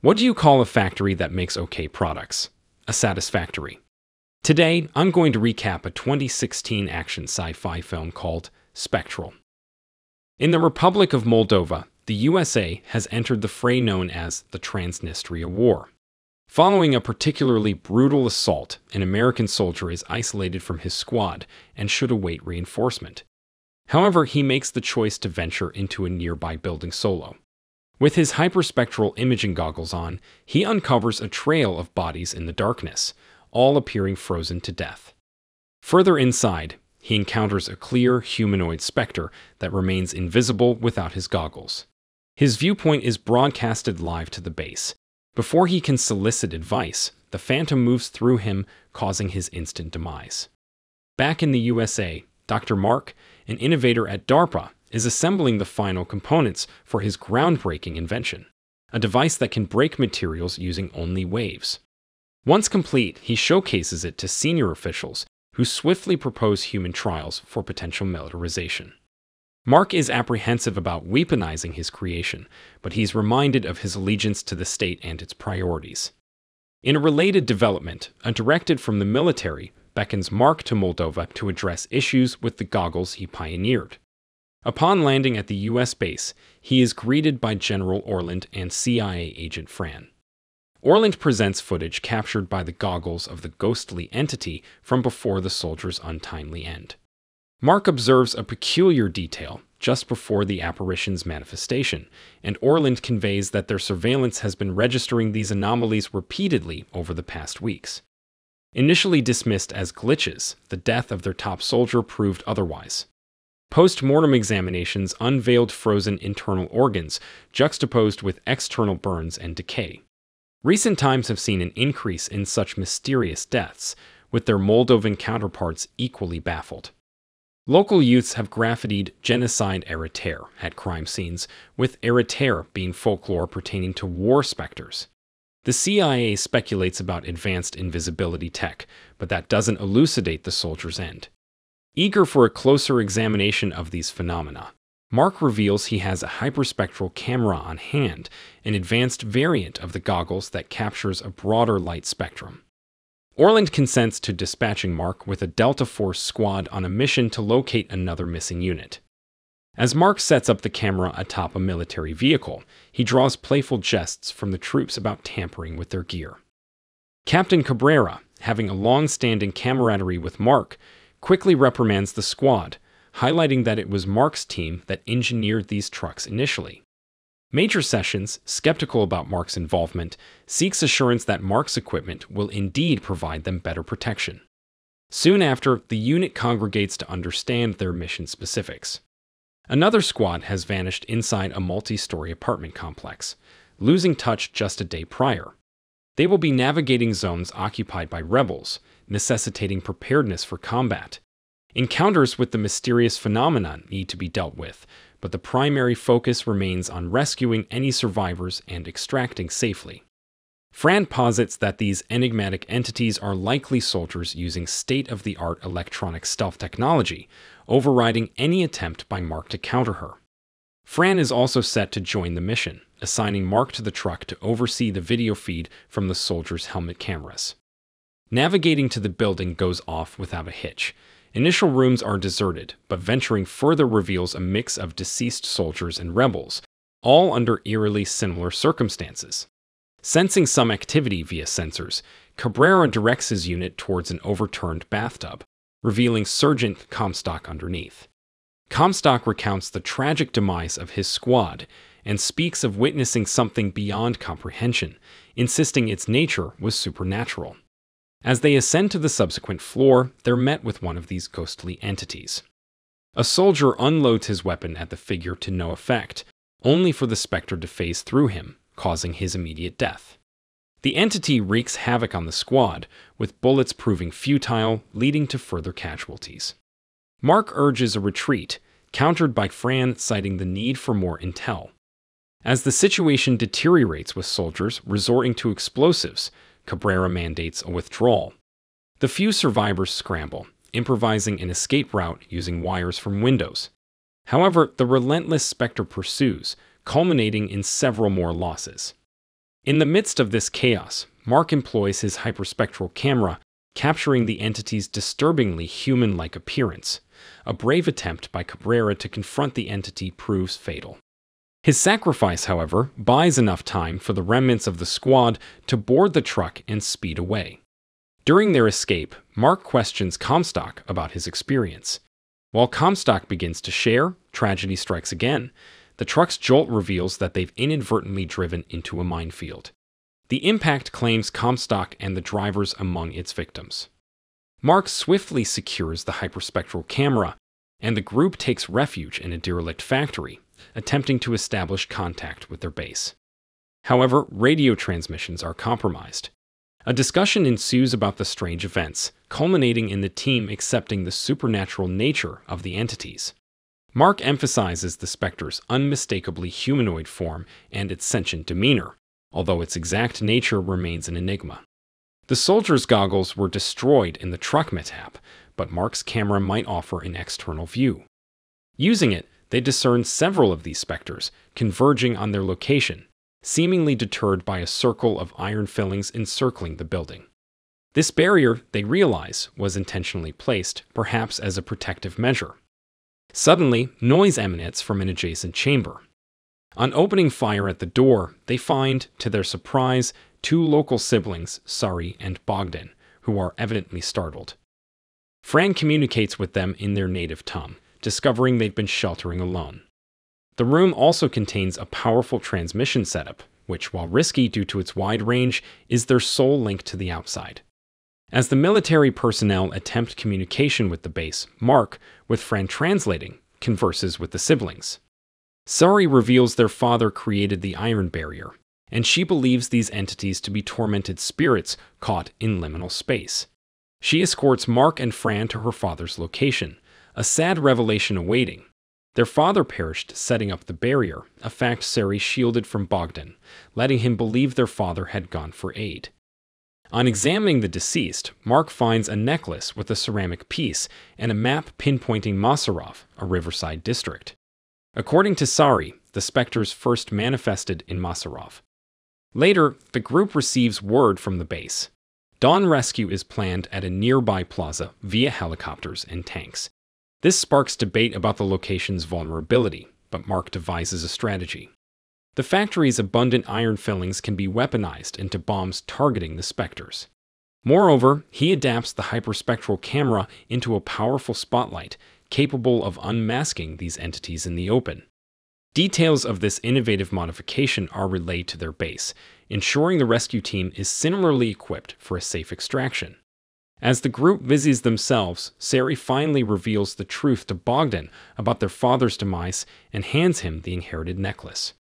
What do you call a factory that makes okay products? A satisfactory. Today, I'm going to recap a 2016 action sci-fi film called Spectral. In the Republic of Moldova, the USA has entered the fray known as the Transnistria War. Following a particularly brutal assault, an American soldier is isolated from his squad and should await reinforcement. However, he makes the choice to venture into a nearby building solo. With his hyperspectral imaging goggles on, he uncovers a trail of bodies in the darkness, all appearing frozen to death. Further inside, he encounters a clear humanoid specter that remains invisible without his goggles. His viewpoint is broadcasted live to the base. Before he can solicit advice, the Phantom moves through him, causing his instant demise. Back in the USA, Dr. Mark, an innovator at DARPA, is assembling the final components for his groundbreaking invention, a device that can break materials using only waves. Once complete, he showcases it to senior officials, who swiftly propose human trials for potential militarization. Mark is apprehensive about weaponizing his creation, but he's reminded of his allegiance to the state and its priorities. In a related development, a directive from the military beckons Mark to Moldova to address issues with the goggles he pioneered. Upon landing at the U.S. base, he is greeted by General Orland and CIA agent Fran. Orland presents footage captured by the goggles of the ghostly entity from before the soldier's untimely end. Mark observes a peculiar detail just before the apparition's manifestation, and Orland conveys that their surveillance has been registering these anomalies repeatedly over the past weeks. Initially dismissed as glitches, the death of their top soldier proved otherwise. Post-mortem examinations unveiled frozen internal organs, juxtaposed with external burns and decay. Recent times have seen an increase in such mysterious deaths, with their Moldovan counterparts equally baffled. Local youths have graffitied genocide errataire at crime scenes, with errataire being folklore pertaining to war specters. The CIA speculates about advanced invisibility tech, but that doesn't elucidate the soldier's end. Eager for a closer examination of these phenomena, Mark reveals he has a hyperspectral camera on hand, an advanced variant of the goggles that captures a broader light spectrum. Orland consents to dispatching Mark with a Delta Force squad on a mission to locate another missing unit. As Mark sets up the camera atop a military vehicle, he draws playful jests from the troops about tampering with their gear. Captain Cabrera, having a long-standing camaraderie with Mark, quickly reprimands the squad, highlighting that it was Mark's team that engineered these trucks initially. Major Sessions, skeptical about Mark's involvement, seeks assurance that Mark's equipment will indeed provide them better protection. Soon after, the unit congregates to understand their mission specifics. Another squad has vanished inside a multi-story apartment complex, losing touch just a day prior. They will be navigating zones occupied by rebels, necessitating preparedness for combat. Encounters with the mysterious phenomenon need to be dealt with, but the primary focus remains on rescuing any survivors and extracting safely. Fran posits that these enigmatic entities are likely soldiers using state-of-the-art electronic stealth technology, overriding any attempt by Mark to counter her. Fran is also set to join the mission, assigning Mark to the truck to oversee the video feed from the soldiers' helmet cameras. Navigating to the building goes off without a hitch. Initial rooms are deserted, but venturing further reveals a mix of deceased soldiers and rebels, all under eerily similar circumstances. Sensing some activity via sensors, Cabrera directs his unit towards an overturned bathtub, revealing Sergeant Comstock underneath. Comstock recounts the tragic demise of his squad and speaks of witnessing something beyond comprehension, insisting its nature was supernatural. As they ascend to the subsequent floor, they're met with one of these ghostly entities. A soldier unloads his weapon at the figure to no effect, only for the specter to phase through him, causing his immediate death. The entity wreaks havoc on the squad, with bullets proving futile, leading to further casualties. Mark urges a retreat, countered by Fran citing the need for more intel. As the situation deteriorates with soldiers resorting to explosives, Cabrera mandates a withdrawal. The few survivors scramble, improvising an escape route using wires from windows. However, the relentless specter pursues, culminating in several more losses. In the midst of this chaos, Mark employs his hyperspectral camera, capturing the entity's disturbingly human-like appearance. A brave attempt by Cabrera to confront the entity proves fatal. His sacrifice, however, buys enough time for the remnants of the squad to board the truck and speed away. During their escape, Mark questions Comstock about his experience. While Comstock begins to share, tragedy strikes again. The truck's jolt reveals that they've inadvertently driven into a minefield. The impact claims Comstock and the drivers among its victims. Mark swiftly secures the hyperspectral camera, and the group takes refuge in a derelict factory, attempting to establish contact with their base. However, radio transmissions are compromised. A discussion ensues about the strange events, culminating in the team accepting the supernatural nature of the entities. Mark emphasizes the Spectre's unmistakably humanoid form and its sentient demeanor, although its exact nature remains an enigma. The soldiers' goggles were destroyed in the truck mishap, but Mark's camera might offer an external view. Using it, they discern several of these specters, converging on their location, seemingly deterred by a circle of iron fillings encircling the building. This barrier, they realize, was intentionally placed, perhaps as a protective measure. Suddenly, noise emanates from an adjacent chamber. On opening fire at the door, they find, to their surprise, two local siblings, Sari and Bogdan, who are evidently startled. Fran communicates with them in their native tongue, discovering they've been sheltering alone. The room also contains a powerful transmission setup, which, while risky due to its wide range, is their sole link to the outside. As the military personnel attempt communication with the base, Mark, with Fran translating, converses with the siblings. Sari reveals their father created the iron barrier, and she believes these entities to be tormented spirits caught in liminal space. She escorts Mark and Fran to her father's location, a sad revelation awaiting. Their father perished setting up the barrier, a fact Sari shielded from Bogdan, letting him believe their father had gone for aid. On examining the deceased, Mark finds a necklace with a ceramic piece and a map pinpointing Masarov, a riverside district. According to Sari, the specters first manifested in Masarov. Later, the group receives word from the base. Dawn rescue is planned at a nearby plaza via helicopters and tanks. This sparks debate about the location's vulnerability, but Mark devises a strategy. The factory's abundant iron fillings can be weaponized into bombs targeting the specters. Moreover, he adapts the hyperspectral camera into a powerful spotlight, capable of unmasking these entities in the open. Details of this innovative modification are relayed to their base, ensuring the rescue team is similarly equipped for a safe extraction. As the group busies themselves, Sari finally reveals the truth to Bogdan about their father's demise and hands him the inherited necklace.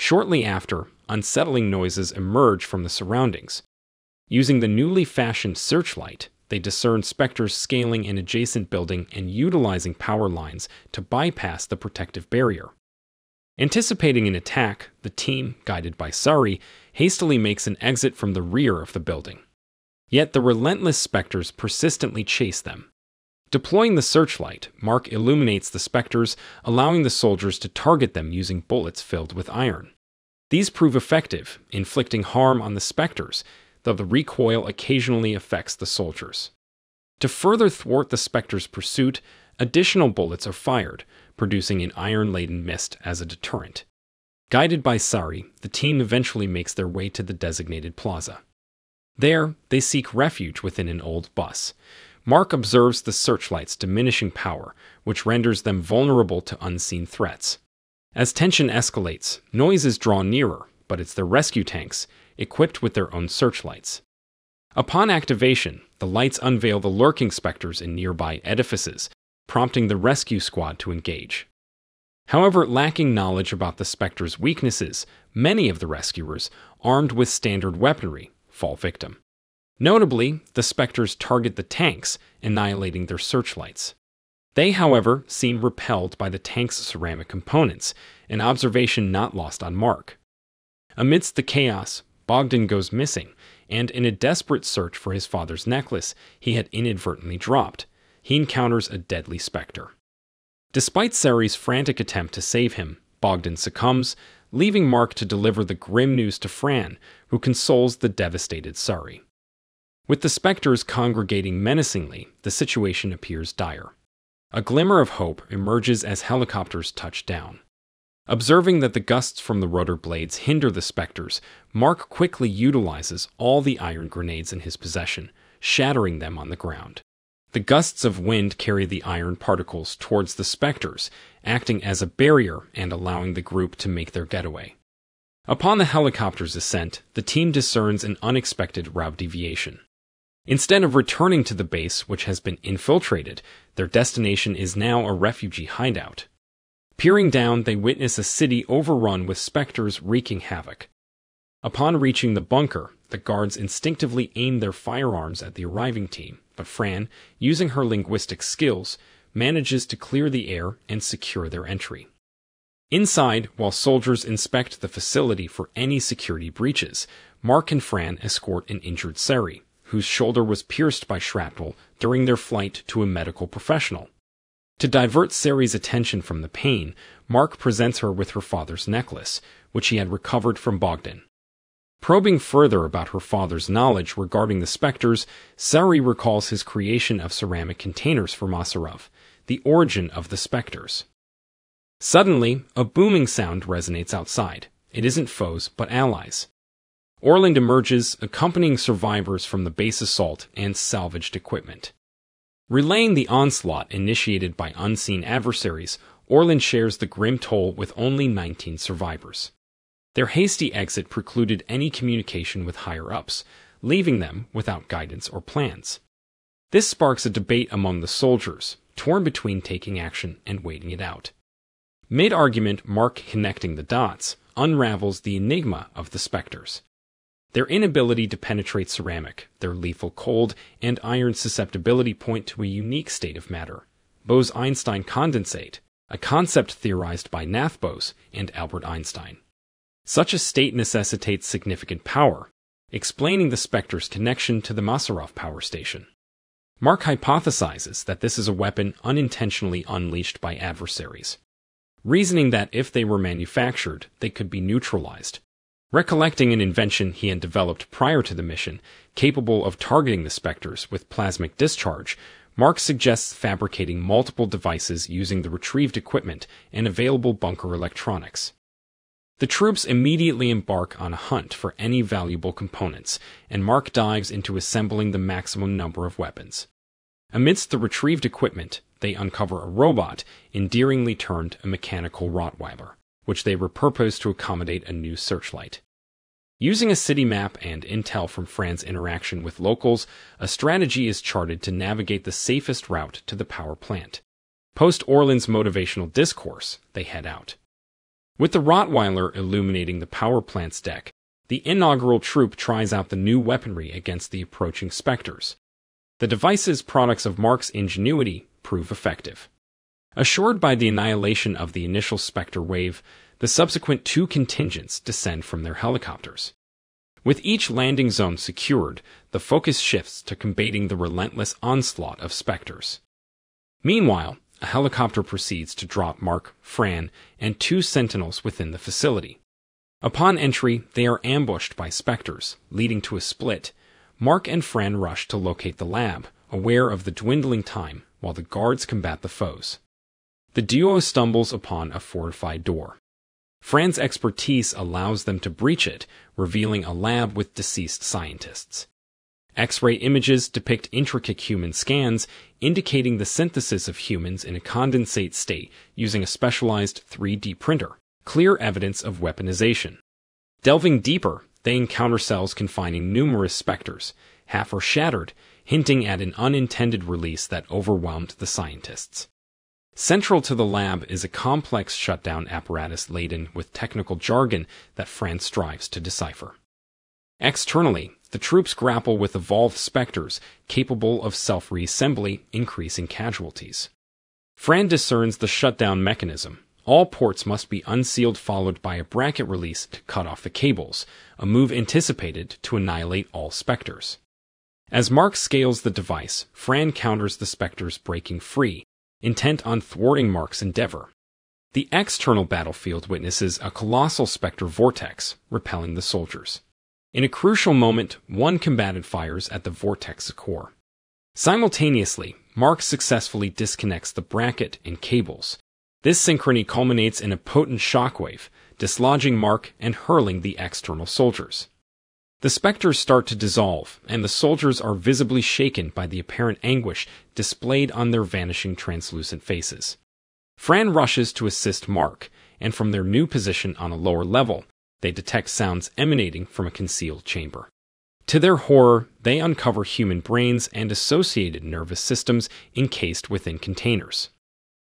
Shortly after, unsettling noises emerge from the surroundings. Using the newly fashioned searchlight, they discern specters scaling an adjacent building and utilizing power lines to bypass the protective barrier. Anticipating an attack, the team, guided by Sari, hastily makes an exit from the rear of the building. Yet the relentless specters persistently chase them. Deploying the searchlight, Mark illuminates the specters, allowing the soldiers to target them using bullets filled with iron. These prove effective, inflicting harm on the specters, though the recoil occasionally affects the soldiers. To further thwart the specters' pursuit, additional bullets are fired, producing an iron-laden mist as a deterrent. Guided by Sari, the team eventually makes their way to the designated plaza. There, they seek refuge within an old bus. Mark observes the searchlight's diminishing power, which renders them vulnerable to unseen threats. As tension escalates, noises draw nearer, but it's their rescue tanks, equipped with their own searchlights. Upon activation, the lights unveil the lurking specters in nearby edifices, prompting the rescue squad to engage. However, lacking knowledge about the specters' weaknesses, many of the rescuers, armed with standard weaponry, fall victim. Notably, the specters target the tanks, annihilating their searchlights. They, however, seem repelled by the tank's ceramic components, an observation not lost on Mark. Amidst the chaos, Bogdan goes missing, and in a desperate search for his father's necklace he had inadvertently dropped, he encounters a deadly specter. Despite Sari's frantic attempt to save him, Bogdan succumbs, leaving Mark to deliver the grim news to Fran, who consoles the devastated Sari. With the specters congregating menacingly, the situation appears dire. A glimmer of hope emerges as helicopters touch down. Observing that the gusts from the rotor blades hinder the specters, Mark quickly utilizes all the iron grenades in his possession, shattering them on the ground. The gusts of wind carry the iron particles towards the specters, acting as a barrier and allowing the group to make their getaway. Upon the helicopter's ascent, the team discerns an unexpected route deviation. Instead of returning to the base, which has been infiltrated, their destination is now a refugee hideout. Peering down, they witness a city overrun with specters wreaking havoc. Upon reaching the bunker, the guards instinctively aim their firearms at the arriving team, but Fran, using her linguistic skills, manages to clear the air and secure their entry. Inside, while soldiers inspect the facility for any security breaches, Mark and Fran escort an injured Sari, whose shoulder was pierced by shrapnel during their flight, to a medical professional. To divert Sari's attention from the pain, Mark presents her with her father's necklace, which he had recovered from Bogdan. Probing further about her father's knowledge regarding the specters, Sari recalls his creation of ceramic containers for Masarov, the origin of the specters. Suddenly, a booming sound resonates outside. It isn't foes, but allies. Orland emerges, accompanying survivors from the base assault and salvaged equipment. Relaying the onslaught initiated by unseen adversaries, Orland shares the grim toll with only 19 survivors. Their hasty exit precluded any communication with higher-ups, leaving them without guidance or plans. This sparks a debate among the soldiers, torn between taking action and waiting it out. Mid-argument, Mark, connecting the dots, unravels the enigma of the specters. Their inability to penetrate ceramic, their lethal cold, and iron susceptibility point to a unique state of matter, Bose-Einstein condensate, a concept theorized by Nath Bose and Albert Einstein. Such a state necessitates significant power, explaining the specter's connection to the Masarov power station. Mark hypothesizes that this is a weapon unintentionally unleashed by adversaries, reasoning that if they were manufactured, they could be neutralized. Recollecting an invention he had developed prior to the mission, capable of targeting the specters with plasmic discharge, Mark suggests fabricating multiple devices using the retrieved equipment and available bunker electronics. The troops immediately embark on a hunt for any valuable components, and Mark dives into assembling the maximum number of weapons. Amidst the retrieved equipment, they uncover a robot, endearingly termed a mechanical Rottweiler, which they repurpose to accommodate a new searchlight. Using a city map and intel from Fran's interaction with locals, a strategy is charted to navigate the safest route to the power plant. Post Orland's motivational discourse, they head out. With the Rottweiler illuminating the power plant's deck, the inaugural troop tries out the new weaponry against the approaching specters. The devices, products of Mark's ingenuity, prove effective. Assured by the annihilation of the initial Spectre wave, the subsequent two contingents descend from their helicopters. With each landing zone secured, the focus shifts to combating the relentless onslaught of Spectres. Meanwhile, a helicopter proceeds to drop Mark, Fran, and 2 sentinels within the facility. Upon entry, they are ambushed by Spectres, leading to a split. Mark and Fran rush to locate the lab, aware of the dwindling time, while the guards combat the foes. The duo stumbles upon a fortified door. Fran's expertise allows them to breach it, revealing a lab with deceased scientists. X-ray images depict intricate human scans, indicating the synthesis of humans in a condensate state using a specialized 3D printer, clear evidence of weaponization. Delving deeper, they encounter cells confining numerous specters, half are shattered, hinting at an unintended release that overwhelmed the scientists. Central to the lab is a complex shutdown apparatus laden with technical jargon that Fran strives to decipher. Externally, the troops grapple with evolved specters capable of self-reassembly, increasing casualties. Fran discerns the shutdown mechanism. All ports must be unsealed, followed by a bracket release to cut off the cables, a move anticipated to annihilate all specters. As Mark scales the device, Fran counters the specters breaking free, intent on thwarting Mark's endeavor. The external battlefield witnesses a colossal specter vortex repelling the soldiers. In a crucial moment, one combatant fires at the vortex's core. Simultaneously, Mark successfully disconnects the bracket and cables. This synchrony culminates in a potent shockwave, dislodging Mark and hurling the external soldiers. The specters start to dissolve, and the soldiers are visibly shaken by the apparent anguish displayed on their vanishing translucent faces. Fran rushes to assist Mark, and from their new position on a lower level, they detect sounds emanating from a concealed chamber. To their horror, they uncover human brains and associated nervous systems encased within containers.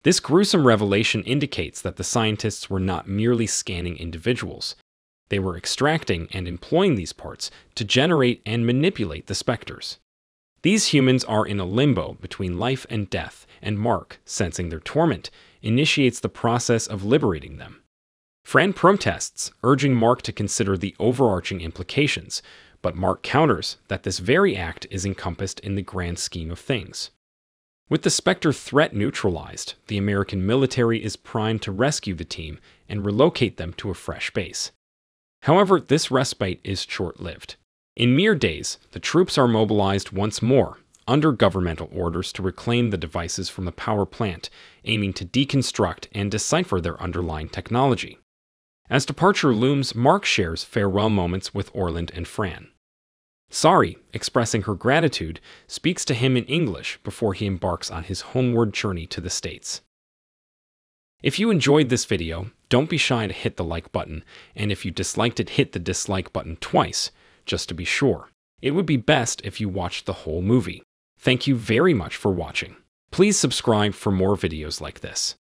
This gruesome revelation indicates that the scientists were not merely scanning individuals. They were extracting and employing these parts to generate and manipulate the specters. These humans are in a limbo between life and death, and Mark, sensing their torment, initiates the process of liberating them. Fran protests, urging Mark to consider the overarching implications, but Mark counters that this very act is encompassed in the grand scheme of things. With the Spectre threat neutralized, the American military is primed to rescue the team and relocate them to a fresh base. However, this respite is short-lived. In mere days, the troops are mobilized once more, under governmental orders to reclaim the devices from the power plant, aiming to deconstruct and decipher their underlying technology. As departure looms, Mark shares farewell moments with Orland and Fran. Sari, expressing her gratitude, speaks to him in English before he embarks on his homeward journey to the States. If you enjoyed this video, don't be shy to hit the like button, and if you disliked it, hit the dislike button twice, just to be sure. It would be best if you watched the whole movie. Thank you very much for watching. Please subscribe for more videos like this.